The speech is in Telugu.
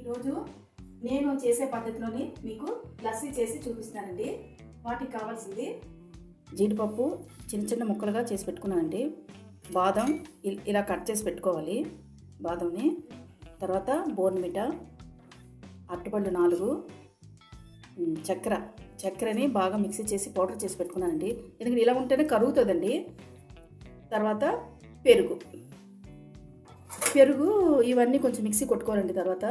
ఈరోజు నేను చేసే పద్ధతిలోని మీకు లస్సీ చేసి చూపిస్తానండి. వాటికి కావాల్సింది జీడిపప్పు చిన్న చిన్న ముక్కలుగా చేసి పెట్టుకున్నానండి. బాదం ఇలా కట్ చేసి పెట్టుకోవాలి. బాదంని తర్వాత బోర్న్విటా, అరటిపళ్ళు 4, చక్కెరని బాగా మిక్సీ చేసి పౌడర్ చేసి పెట్టుకున్నానండి. ఎందుకంటే ఇలా ఉంటేనే కరుగుతుందండి. తర్వాత పెరుగు ఇవన్నీ కొంచెం మిక్సీ కొట్టుకోవాలండి. తర్వాత